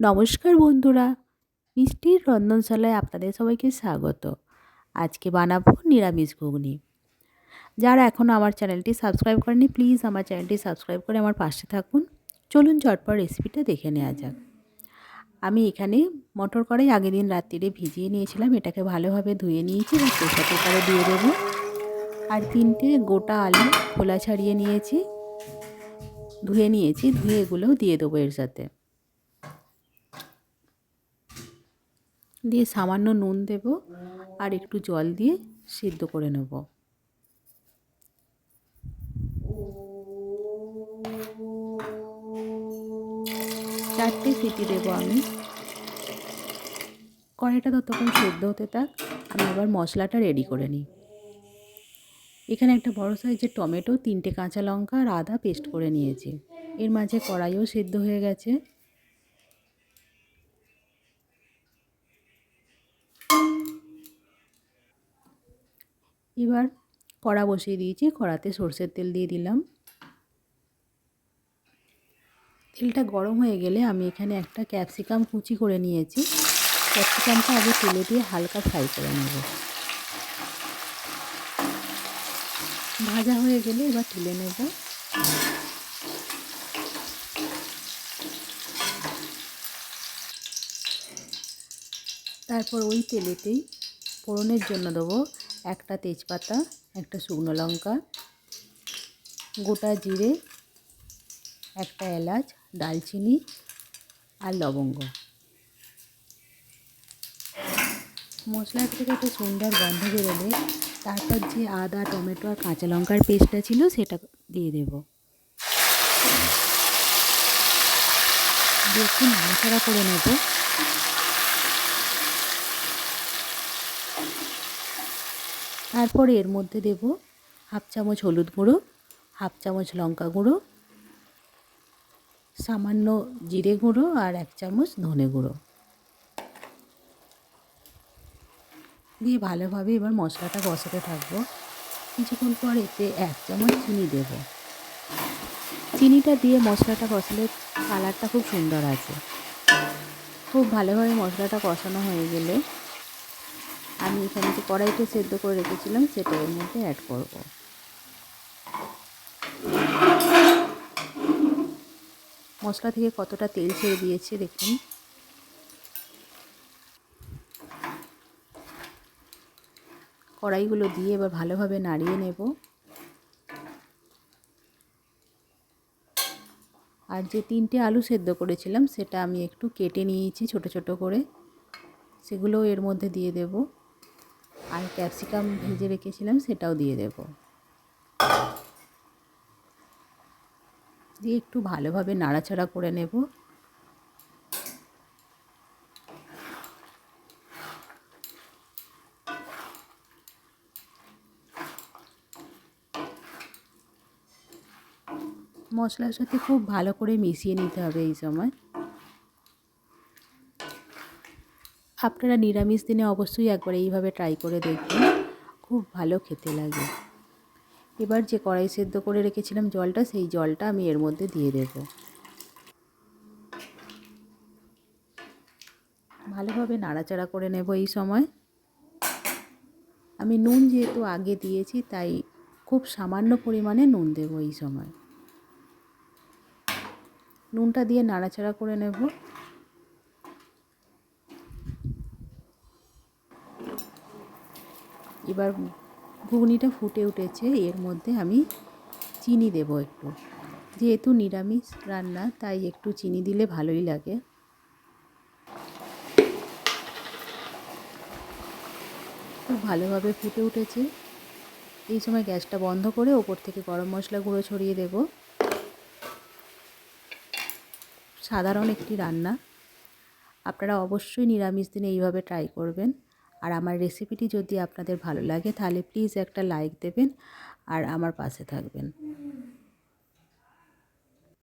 নমস্কার বন্ধুরা, মিষ্টির রন্ধনশালায় আপনাদের সবাইকে স্বাগত। আজকে বানাবো নিরামিষ ঘুগনি। যারা এখনও আমার চ্যানেলটি সাবস্ক্রাইব করেনি, প্লিজ আমার চ্যানেলটি সাবস্ক্রাইব করে আমার পাশে থাকুন। চলুন চটপট রেসিপিটা দেখে নেওয়া যাক। আমি এখানে মটর কড়াই আগের দিন রাত্রিরে ভিজিয়ে নিয়েছিলাম, এটাকে ভালোভাবে ধুয়ে নিয়েছি এবং প্রেসার কুকারে দিয়ে দেবো। আর 3টে গোটা আলু খোলা ছাড়িয়ে নিয়েছি, ধুয়ে এগুলোও দিয়ে দেবো এর সাথে। দিয়ে সামান্য নুন দেব আর একটু জল দিয়ে সিদ্ধ করে নেব। 4টে সিটি দেব আমি। কড়াইটা ততক্ষণ সেদ্ধ হতে থাক, আমি আবার মশলাটা রেডি করে নিই। এখানে একটা বড় সাইজের টমেটো, 3টে কাঁচা লঙ্কা আর আদা পেস্ট করে নিয়েছি। এর মাঝে কড়াইও সেদ্ধ হয়ে গেছে। এবার কড়া বসিয়ে দিয়েছি, কড়াতে সরষের তেল দিয়ে দিলাম। তেলটা গরম হয়ে গেলে আমি এখানে একটা ক্যাপসিকাম কুচি করে নিয়েছি। ক্যাপসিকামটা আগে তেলে দিয়ে হালকা ফ্রাই করে নেব। ভাজা হয়ে গেলে এবার তুলে নেব। তারপর ওই তেলেতেই ফোড়নের জন্য দেবো একটা তেজপাতা, একটা শুকনো লঙ্কা, গোটা জিরে, একটা এলাচ, দালচিনি আর লবঙ্গ। মশলার থেকে একটা সুন্দর গন্ধ বেরোলে তারপর যে আদা, টমেটো আর কাঁচা লঙ্কার পেস্টটা ছিল সেটা দিয়ে দেব। দিয়ে একটু নাড়াচাড়া করে নেব। তারপরে এর মধ্যে দেব হাফ চামচ হলুদ গুঁড়ো, হাফ চামচ লঙ্কা গুঁড়ো, সামান্য জিরে গুঁড়ো আর 1 চামচ ধনে গুঁড়ো দিয়ে ভালোভাবে এবার মশলাটা কষাতে থাকবো। কিছুক্ষণ পর এতে 1 চামচ চিনি দেব। চিনিটা দিয়ে মশলাটা কষালে কালারটা খুব সুন্দর আছে। খুব ভালোভাবে মশলাটা কষানো হয়ে গেলে আমি এখানে যে কড়াইতে সেদ্ধ করে রেখেছিলাম সেটা এর মধ্যে অ্যাড করব। মশলা থেকে কতটা তেল ছেড়ে দিয়েছে দেখুন। কড়াইগুলো দিয়ে এবার ভালোভাবে নাড়িয়ে নেব। আর যে 3টে আলু সেদ্ধ করেছিলাম সেটা আমি একটু কেটে নিয়েছি ছোট ছোট করে, সেগুলোও এর মধ্যে দিয়ে দেব। আর ক্যাপসিকাম ভেজে রেখেছিলাম সেটাও দিয়ে দেব। দিয়ে একটু ভালোভাবে নাড়াচাড়া করে নেব। মশলার সাথে খুব ভালো করে মিশিয়ে নিতে হবে এই সময়। আপনারা নিরামিষ দিনে অবশ্যই একবার এইভাবে ট্রাই করে দেখবেন, খুব ভালো খেতে লাগে। এবার যে কড়াই সেদ্ধ করে রেখেছিলাম জলটা, সেই জলটা আমি এর মধ্যে দিয়ে দেব। ভালোভাবে নাড়াচাড়া করে নেব এই সময়। আমি নুন যেহেতু আগে দিয়েছি তাই খুব সামান্য পরিমাণে নুন দেব এই সময়। নুনটা দিয়ে নাড়াচাড়া করে নেব। এবার ঘুগনিটা ফুটে উঠেছে, এর মধ্যে আমি চিনি দেব একটু। যেহেতু নিরামিষ রান্না তাই একটু চিনি দিলে ভালোই লাগে। খুব ভালোভাবে ফুটে উঠেছে। এই সময় গ্যাসটা বন্ধ করে ওপর থেকে গরম মশলা গুঁড়ো ছড়িয়ে দেব। সাধারণ একটি রান্না, আপনারা অবশ্যই নিরামিষ দিনে এইভাবে ট্রাই করবেন। আর আমার রেসিপিটি যদি আপনাদের ভালো লাগে তাহলে প্লিজ একটা লাইক দেবেন আর আমার পাশে থাকবেন।